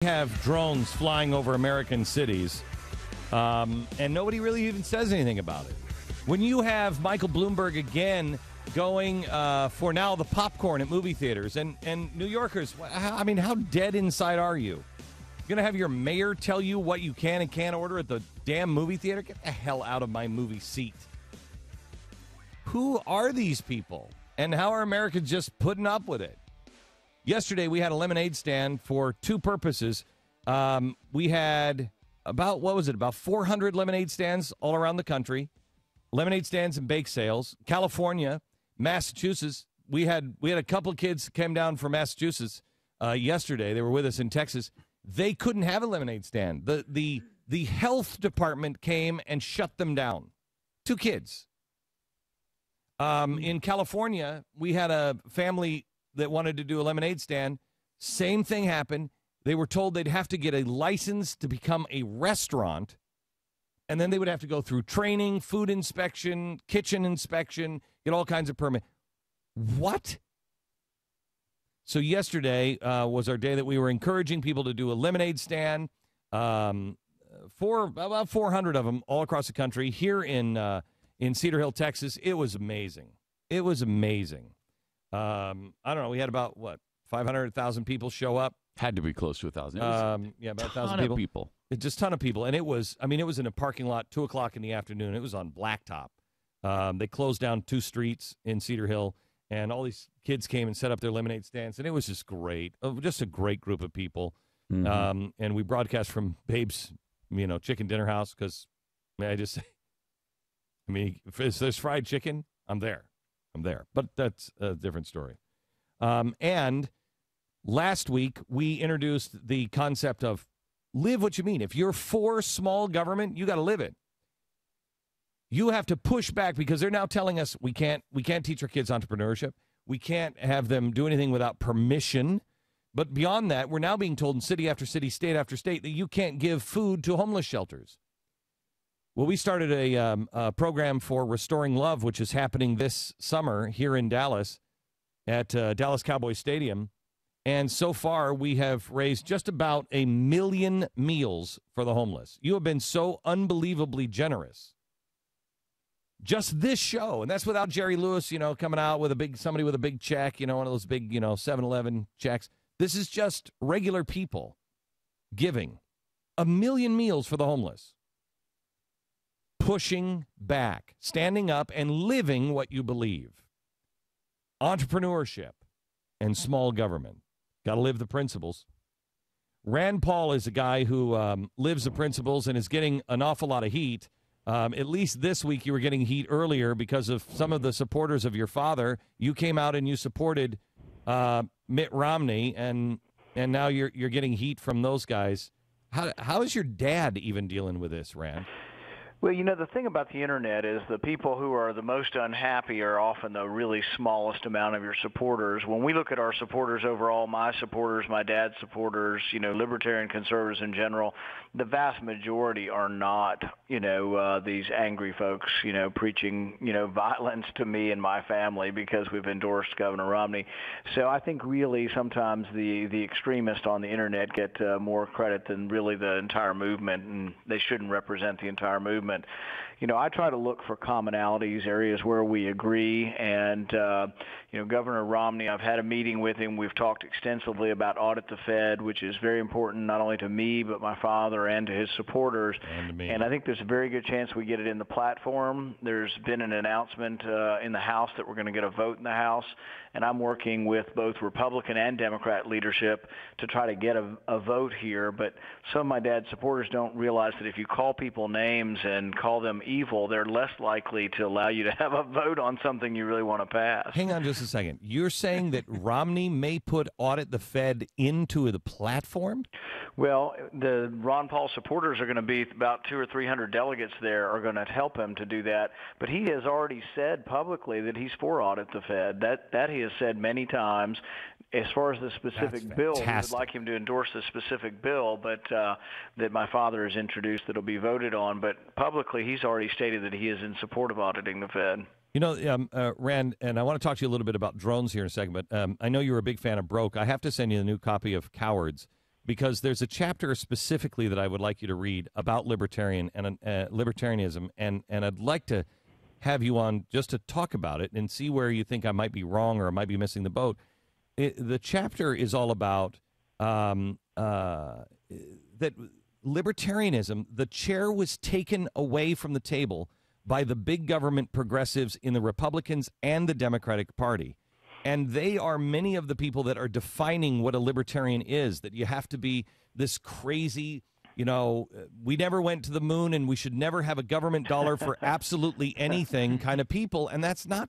Have drones flying over American cities, and nobody really even says anything about it. When you have Michael Bloomberg again going for now the popcorn at movie theaters, and New Yorkers, I mean, how dead inside are you? You're going to have your mayor tell you what you can and can't order at the damn movie theater? Get the hell out of my movie seat. Who are these people, and how are Americans just putting up with it? Yesterday, we had a lemonade stand for two purposes. We had about 400 lemonade stands all around the country. Lemonade stands and bake sales. California, Massachusetts, we had a couple of kids came down from Massachusetts yesterday. They were with us in Texas. They couldn't have a lemonade stand. The health department came and shut them down. Two kids. In California, we had a family that wanted to do a lemonade stand. Same thing happened. They were told they'd have to get a license to become a restaurant, and then they would have to go through training, food inspection, kitchen inspection, get all kinds of permits. What? So yesterday was our day that we were encouraging people to do a lemonade stand. About 400 of them all across the country. Here in Cedar Hill, Texas, it was amazing. It was amazing. I don't know. We had about, 500,000 people show up? Had to be close to 1,000. Yeah, about 1,000 people. Just a ton of people. And it was in a parking lot, 2 o'clock in the afternoon. It was on blacktop. They closed down 2 streets in Cedar Hill, and all these kids came and set up their lemonade stands, and it was just great. Just a great group of people. Mm-hmm. And we broadcast from Babe's, chicken dinner house because, if there's fried chicken, I'm there. But that's a different story. And last week, we introduced the concept of live what you mean. If you're for small government, you got to live it. You have to push back because they're now telling us we can't teach our kids entrepreneurship. We can't have them do anything without permission. But beyond that, we're now being told in city after city, state after state, that you can't give food to homeless shelters. Well, we started a program for Restoring Love, which is happening this summer here in Dallas at Dallas Cowboys Stadium. And so far, we have raised just about 1 million meals for the homeless. You have been so unbelievably generous. Just this show, and that's without Jerry Lewis, coming out with somebody with a big check, one of those big, 7-Eleven checks. This is just regular people giving 1 million meals for the homeless. Pushing back, standing up and living what you believe. Entrepreneurship and small government. Got to live the principles. Rand Paul is a guy who lives the principles and is getting an awful lot of heat. At least this week you were getting heat earlier because of some of the supporters of your father. You came out and you supported Mitt Romney, and now you're getting heat from those guys. How is your dad even dealing with this, Rand? Well, the thing about the Internet is the people who are the most unhappy are often the really smallest amount of your supporters. When we look at our supporters overall, my supporters, my dad's supporters, libertarian conservatives in general, the vast majority are not, these angry folks, preaching, violence to me and my family because we've endorsed Governor Romney. So I think really sometimes the extremists on the Internet get more credit than really the entire movement, and they shouldn't represent the entire movement. I try to look for commonalities, areas where we agree, and Governor Romney, I've had a meeting with him. We've talked extensively about Audit the Fed, which is very important not only to me but my father and to his supporters. And I think there's a very good chance we get it in the platform. There's been an announcement in the House that we're going to get a vote in the House, and I'm working with both Republican and Democrat leadership to try to get a vote here. But some of my dad's supporters don't realize that if you call people names and call them evil, they're less likely to allow you to have a vote on something you really want to pass. Hang on just a second. You're saying that Romney may put Audit the Fed into the platform? Well, the Ron Paul supporters are going to be about 200 or 300 delegates there are going to help him to do that. But he has already said publicly that he's for Audit the Fed. That he has said many times. As far as the specific bill, we would like him to endorse the specific bill, but that my father has introduced that will be voted on. But publicly, he's already stated that he is in support of auditing the Fed. Rand, and I want to talk to you a little bit about drones here in a second, but I know you're a big fan of Broke. I have to send you a new copy of Cowards because there's a chapter specifically that I would like you to read about libertarianism, and I'd like to have you on just to talk about it and see where you think I might be wrong or I might be missing the boat. The chapter is all about that libertarianism, the chair was taken away from the table by the big government progressives in the Republicans and the Democratic Party. And they are many of the people that are defining what a libertarian is, that you have to be this crazy, we never went to the moon and we should never have a government dollar for absolutely anything kind of people. And that's not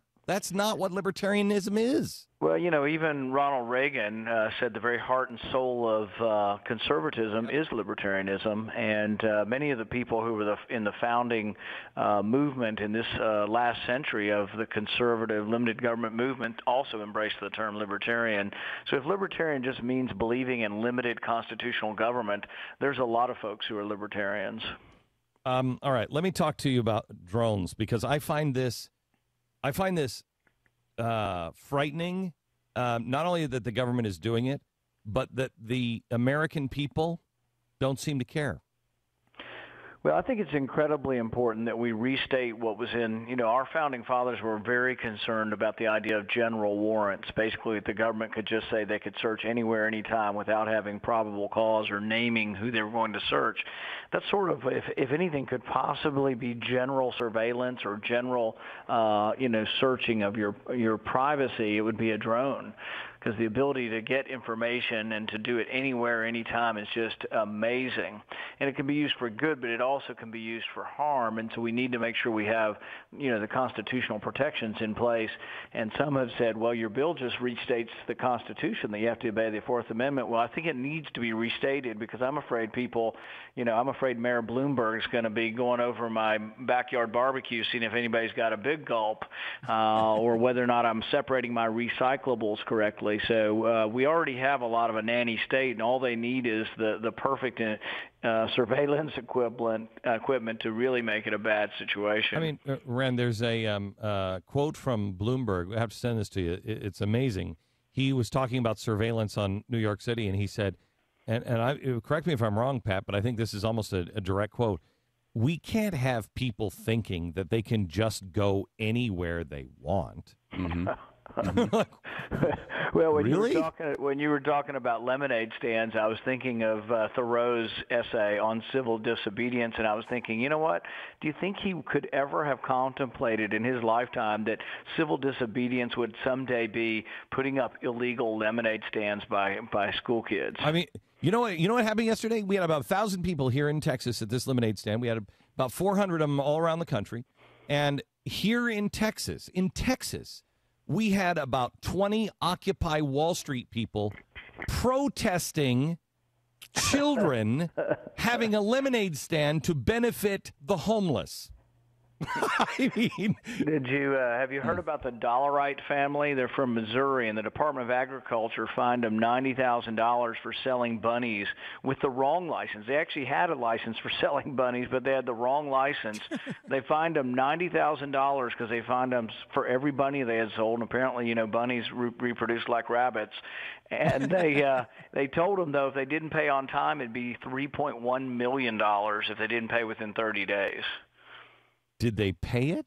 what libertarianism is. Well, even Ronald Reagan said the very heart and soul of conservatism is libertarianism, and many of the people who were in the founding movement in this last century of the conservative limited government movement also embraced the term libertarian. So if libertarian just means believing in limited constitutional government, there's a lot of folks who are libertarians. All right, let me talk to you about drones, because I find this frightening, not only that the government is doing it, but that the American people don't seem to care. Well, I think it's incredibly important that we restate what was in, our founding fathers were very concerned about the idea of general warrants. Basically, the government could just say they could search anywhere, anytime without having probable cause or naming who they were going to search. That sort of, if anything, could possibly be general surveillance or general, searching of your privacy. It would be a drone. Because the ability to get information and to do it anywhere, anytime is just amazing. And it can be used for good, but it also can be used for harm. And so we need to make sure we have, the constitutional protections in place. And some have said, well, your bill just restates the Constitution, that you have to obey the Fourth Amendment. Well, I think it needs to be restated, because I'm afraid I'm afraid Mayor Bloomberg is going to be going over my backyard barbecue, seeing if anybody's got a big gulp, or whether or not I'm separating my recyclables correctly. So we already have a lot of a nanny state, and all they need is the perfect surveillance equipment to really make it a bad situation. I mean, Ren, there's a quote from Bloomberg. I have to send this to you. It's amazing. He was talking about surveillance on New York City, and he said, and correct me if I'm wrong, Pat, but I think this is almost a direct quote. We can't have people thinking that they can just go anywhere they want. Mm-hmm. Well, really? when you were talking about lemonade stands, I was thinking of Thoreau's essay on civil disobedience, and I was thinking, you know what? Do you think he could ever have contemplated in his lifetime that civil disobedience would someday be putting up illegal lemonade stands by school kids? I mean, you know what happened yesterday? We had about 1,000 people here in Texas at this lemonade stand. We had about 400 of them all around the country, and here in Texas, we had about 20 Occupy Wall Street people protesting children having a lemonade stand to benefit the homeless. I mean, have you heard about the Dollarite family? They're from Missouri, and the Department of Agriculture fined them $90,000 for selling bunnies with the wrong license. They actually had a license for selling bunnies, but they had the wrong license. They fined them $90,000 because they fined them for every bunny they had sold. And apparently, bunnies reproduce like rabbits. And they told them, though, if they didn't pay on time, it'd be $3.1 million if they didn't pay within 30 days. Did they pay it?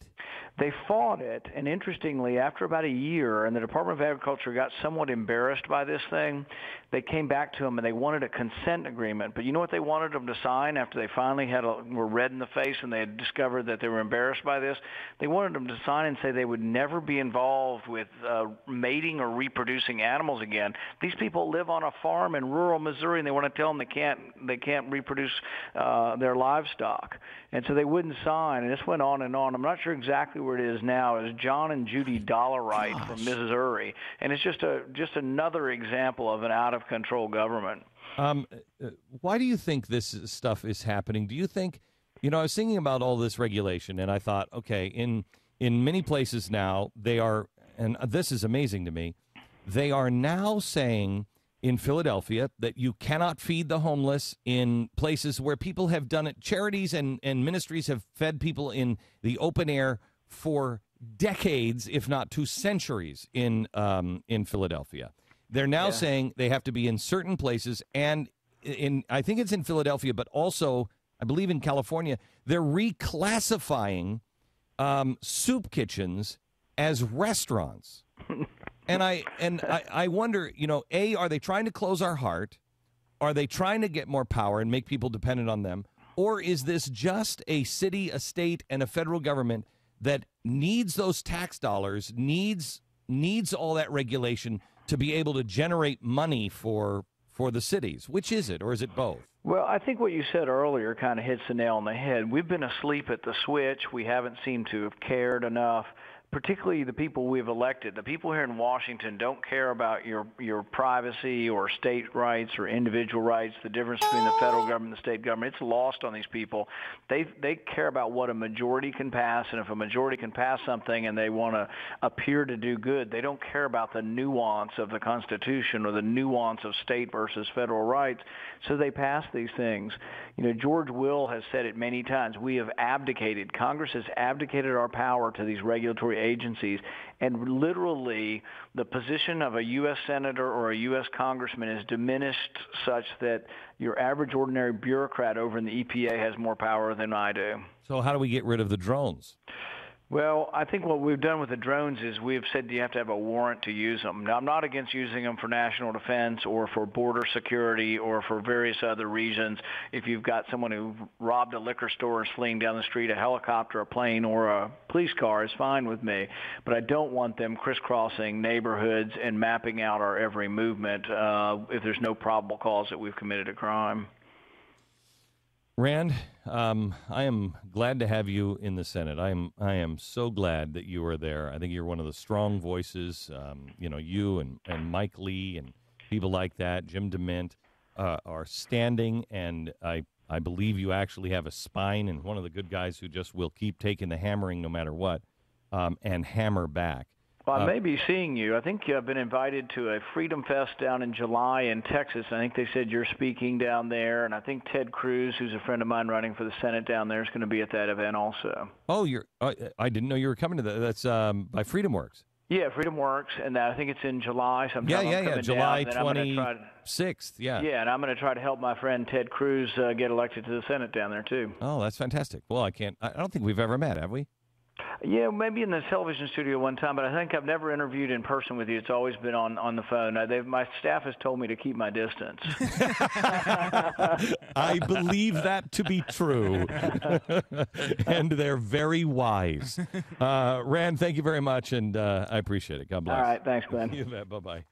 They fought it, and interestingly, after about a year, and the Department of Agriculture got somewhat embarrassed by this thing, they came back to them and they wanted a consent agreement. But you know what they wanted them to sign after they finally were red in the face and they had discovered that they were embarrassed by this? They wanted them to sign and say they would never be involved with mating or reproducing animals again. These people live on a farm in rural Missouri, and they want to tell them they can't reproduce their livestock. And so they wouldn't sign, and this went on and on. I'm not sure exactly where it is now. It was John and Judy Dollarite from Missouri, and it's just another example of an out-of-control government. Why do you think this stuff is happening? Do you think, I was thinking about all this regulation, and I thought, okay, in many places now, they are, and this is amazing to me, they are now saying in Philadelphia that you cannot feed the homeless in places where people have done it. Charities and ministries have fed people in the open air for decades, if not 2 centuries, in Philadelphia. They're now saying they have to be in certain places, and I think it's in Philadelphia, but also I believe in California, they're reclassifying soup kitchens as restaurants. And I wonder, A, are they trying to close our heart? Are they trying to get more power and make people dependent on them? Or is this just a city, a state, and a federal government that needs those tax dollars, needs all that regulation to be able to generate money for the cities? Which is it, or is it both? Well, I think what you said earlier kind of hits the nail on the head. We've been asleep at the switch. We haven't seemed to have cared enough, particularly the people we've elected. The people here in Washington don't care about your privacy or state rights or individual rights, the difference between the federal government and the state government. It's lost on these people. They care about what a majority can pass, and if a majority can pass something and they want to appear to do good, they don't care about the nuance of the Constitution or the nuance of state versus federal rights, so they pass these things. George Will has said it many times. We have abdicated. Congress has abdicated our power to these regulatory agencies, and literally the position of a U.S. senator or a U.S. congressman is diminished such that your average ordinary bureaucrat over in the EPA has more power than I do. So how do we get rid of the drones? Well, I think what we've done with the drones is we've said you have to have a warrant to use them. Now, I'm not against using them for national defense or for border security or for various other reasons. If you've got someone who robbed a liquor store and is fleeing down the street, a helicopter, a plane, or a police car is fine with me. But I don't want them crisscrossing neighborhoods and mapping out our every movement if there's no probable cause that we've committed a crime. Rand, I am glad to have you in the Senate. I am so glad that you are there. I think you're one of the strong voices. You and Mike Lee and people like that, Jim DeMint, are standing, and I believe you actually have a spine and one of the good guys who just will keep taking the hammering no matter what, and hammer back. Well, I may be seeing you. I think I've been invited to a Freedom Fest down in July in Texas. I think they said you're speaking down there, and I think Ted Cruz, who's a friend of mine running for the Senate down there, is going to be at that event also. Oh, I didn't know you were coming to that. That's by Freedom Works. Yeah, Freedom Works, and I think it's in July sometime. Yeah, July 26th, yeah. Yeah, and I'm going to try to help my friend Ted Cruz get elected to the Senate down there, too. Oh, that's fantastic. Well, I don't think we've ever met, have we? Yeah, maybe in the television studio one time, but I think I've never interviewed in person with you. It's always been on the phone. My staff has told me to keep my distance. I believe that to be true, and they're very wise. Rand, thank you very much, and I appreciate it. God bless. All right, thanks, Glenn. You bet. Bye-bye.